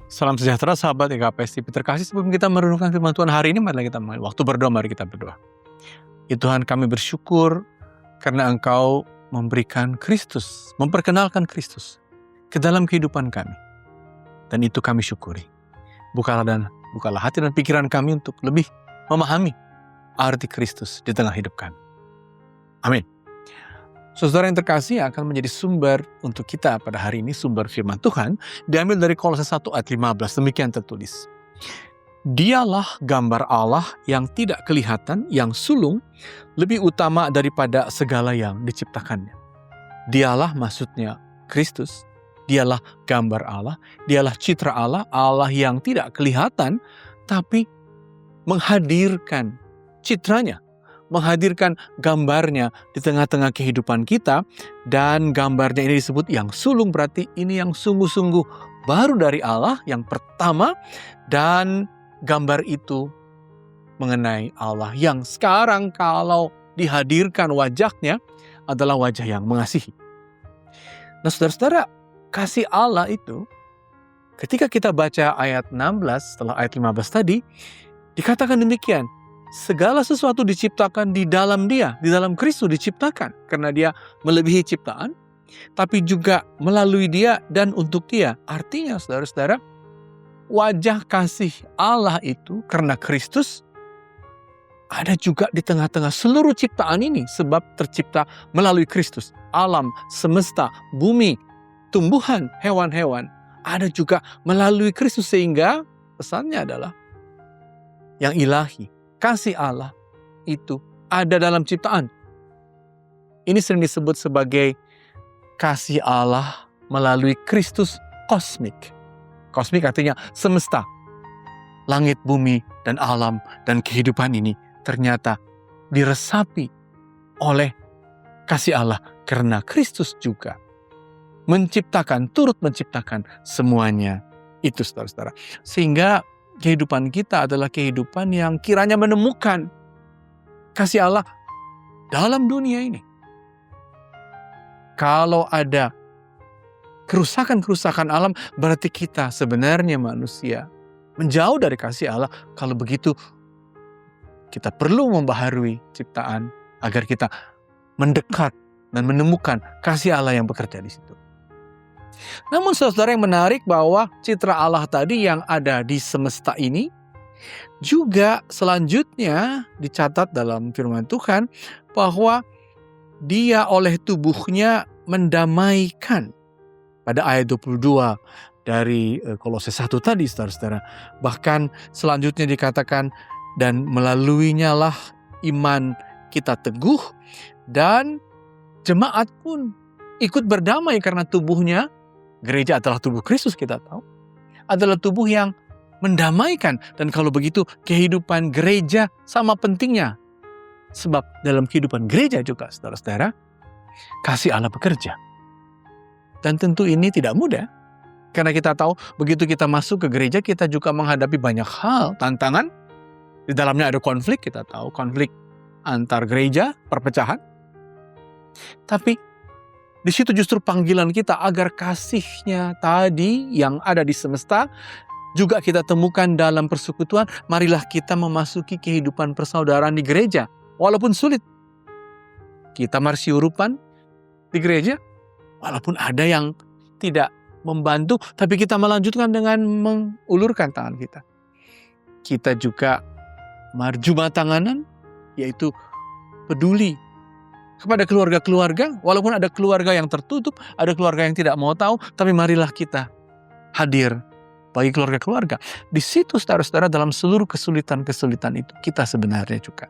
Salam sejahtera sahabat EKPS TV terkasih. Sebelum kita merenungkan firman Tuhan hari ini, mari kita mulai waktu berdoa, mari kita berdoa. Ya Tuhan, kami bersyukur karena Engkau memberikan Kristus, memperkenalkan Kristus ke dalam kehidupan kami. Dan itu kami syukuri. Bukalah hati dan pikiran kami untuk lebih memahami arti Kristus di tengah hidup kami. Amin. Saudara yang terkasih, yang akan menjadi sumber untuk kita pada hari ini, sumber firman Tuhan, diambil dari Kolose 1 ayat 15, demikian tertulis. Dialah gambar Allah yang tidak kelihatan, yang sulung, lebih utama daripada segala yang diciptakannya. Dialah maksudnya Kristus, dialah gambar Allah, dialah citra Allah, Allah yang tidak kelihatan, tapi menghadirkan citranya, menghadirkan gambarnya di tengah-tengah kehidupan kita. Dan gambarnya ini disebut yang sulung, berarti ini yang sungguh-sungguh baru dari Allah, yang pertama. Dan gambar itu mengenai Allah yang sekarang kalau dihadirkan wajahnya adalah wajah yang mengasihi. Nah saudara-saudara, kasih Allah itu ketika kita baca ayat 16 setelah ayat 15 tadi, dikatakan demikian. Segala sesuatu diciptakan di dalam Dia, di dalam Kristus diciptakan. Karena Dia melebihi ciptaan, tapi juga melalui Dia dan untuk Dia. Artinya saudara-saudara, wajah kasih Allah itu karena Kristus ada juga di tengah-tengah seluruh ciptaan ini. Sebab tercipta melalui Kristus. Alam, semesta, bumi, tumbuhan, hewan-hewan ada juga melalui Kristus. Sehingga pesannya adalah yang ilahi, kasih Allah itu ada dalam ciptaan. Ini sering disebut sebagai kasih Allah melalui Kristus kosmik. Kosmik artinya semesta. Langit, bumi, dan alam, dan kehidupan ini ternyata diresapi oleh kasih Allah. Karena Kristus juga turut menciptakan semuanya itu, saudara-saudara. Sehingga kehidupan kita adalah kehidupan yang kiranya menemukan kasih Allah dalam dunia ini. Kalau ada kerusakan-kerusakan alam, berarti kita sebenarnya manusia menjauh dari kasih Allah. Kalau begitu, kita perlu membaharui ciptaan agar kita mendekat dan menemukan kasih Allah yang bekerja di situ. Namun saudara, yang menarik bahwa citra Allah tadi yang ada di semesta ini juga selanjutnya dicatat dalam firman Tuhan bahwa Dia oleh tubuhnya mendamaikan. Pada ayat 22 dari Kolose 1 tadi, saudara-saudara. Bahkan selanjutnya dikatakan, dan melaluinya lah iman kita teguh, dan jemaat pun ikut berdamai karena tubuhnya, gereja adalah tubuh Kristus, kita tahu, adalah tubuh yang mendamaikan. Dan kalau begitu, kehidupan gereja sama pentingnya. Sebab dalam kehidupan gereja juga, saudara-saudara, kasih Allah bekerja. Dan tentu ini tidak mudah. Karena kita tahu, begitu kita masuk ke gereja, kita juga menghadapi banyak hal, tantangan. Di dalamnya ada konflik, kita tahu, konflik antar gereja, perpecahan. Tapi di situ justru panggilan kita agar kasihnya tadi yang ada di semesta juga kita temukan dalam persekutuan. Marilah kita memasuki kehidupan persaudaraan di gereja. Walaupun sulit. Kita marsiurupan di gereja. Walaupun ada yang tidak membantu, tapi kita melanjutkan dengan mengulurkan tangan kita. Kita juga marjumatanganan, yaitu peduli kepada keluarga-keluarga. Walaupun ada keluarga yang tertutup, ada keluarga yang tidak mau tahu, tapi marilah kita hadir bagi keluarga-keluarga. Di situ, saudara-saudara, dalam seluruh kesulitan-kesulitan itu, kita sebenarnya juga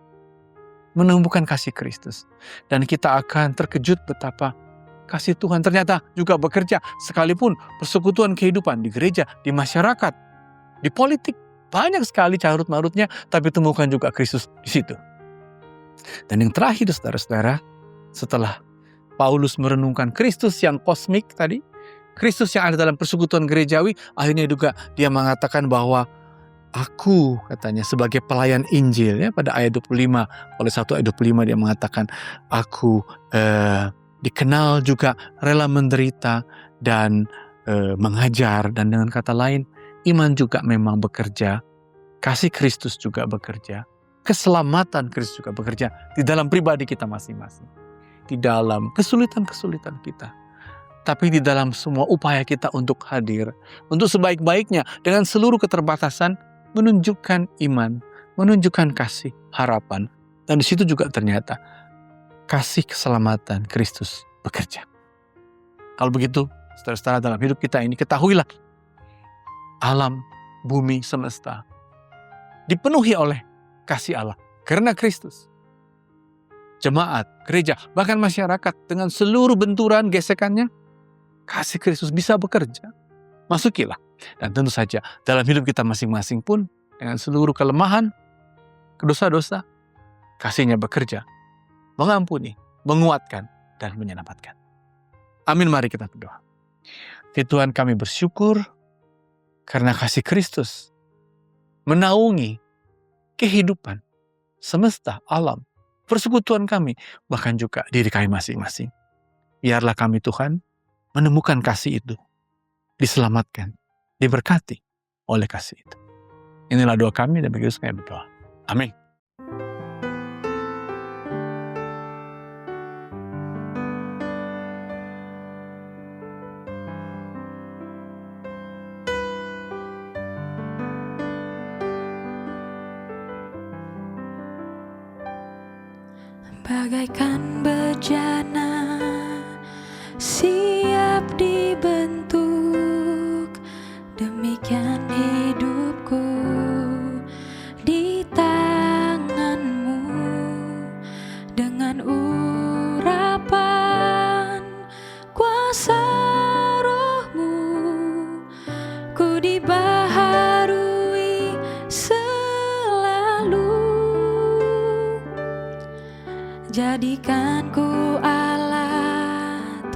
menemukan kasih Kristus. Dan kita akan terkejut betapa kasih Tuhan ternyata juga bekerja. Sekalipun persekutuan kehidupan di gereja, di masyarakat, di politik, banyak sekali carut-marutnya, tapi temukan juga Kristus di situ. Dan yang terakhir, saudara-saudara, setelah Paulus merenungkan Kristus yang kosmik tadi, Kristus yang ada dalam persekutuan gerejawi, akhirnya juga dia mengatakan bahwa aku, katanya, sebagai pelayan Injil, ya, pada ayat 25, oleh 1 ayat 25 dia mengatakan, aku dikenal juga rela menderita dan mengajar. Dan dengan kata lain, iman juga memang bekerja, kasih Kristus juga bekerja, keselamatan Kristus juga bekerja di dalam pribadi kita masing-masing. Di dalam kesulitan-kesulitan kita. Tapi di dalam semua upaya kita untuk hadir, untuk sebaik-baiknya dengan seluruh keterbatasan, menunjukkan iman, menunjukkan kasih, harapan. Dan di situ juga ternyata kasih keselamatan Kristus bekerja. Kalau begitu, saudara-saudara, dalam hidup kita ini ketahuilah, alam, bumi, semesta dipenuhi oleh kasih Allah karena Kristus. Jemaat, gereja, bahkan masyarakat dengan seluruh benturan gesekannya, kasih Kristus bisa bekerja. Masukilah. Dan tentu saja dalam hidup kita masing-masing pun dengan seluruh kelemahan, dosa-dosa, kasihnya bekerja, mengampuni, menguatkan, dan menyelamatkan. Amin, mari kita berdoa. Tuhan, kami bersyukur karena kasih Kristus menaungi kehidupan, semesta, alam, persekutuan kami, bahkan juga diri kami masing-masing. Biarlah kami Tuhan menemukan kasih itu, diselamatkan, diberkati oleh kasih itu. Inilah doa kami dan bagi Yesus kami berdoa. Amin. Bagaikan bejana siap dibentuk, demikian hidupku di tangan-Mu. Dengan urapan kuasa Roh-Mu, ku dibaharui selalu. Jadikan ku alat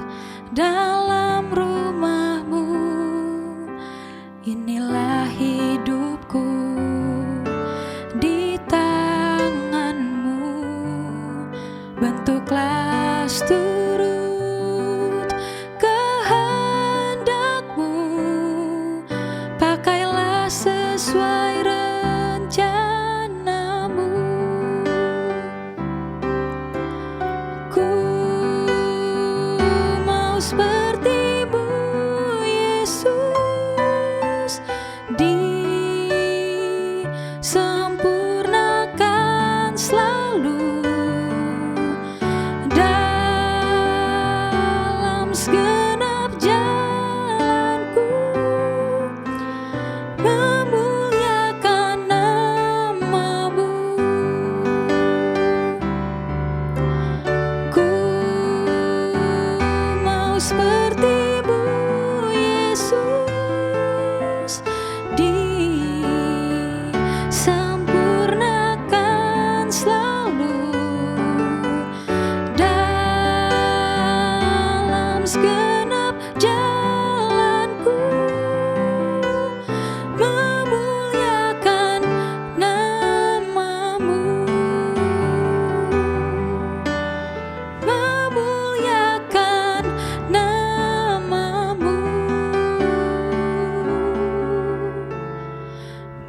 dalam rumah-Mu. Inilah hidupku di tangan-Mu. Bentuklah seturut kehendak-Mu. Pakailah sesuai rencana-Mu. Ku mau seperti-Mu, Yesus, disempurnakan selalu dalam segenap jalanku, memuliakan nama-Mu. Ku mau seperti-Mu, Yesus, disempurnakan selalu dalam segenap jalanku, memuliakan nama-Mu. Memuliakan nama-Mu.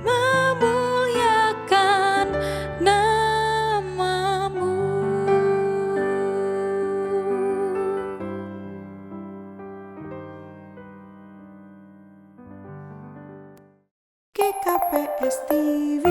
Memuliakan nama-Mu. GKPS TV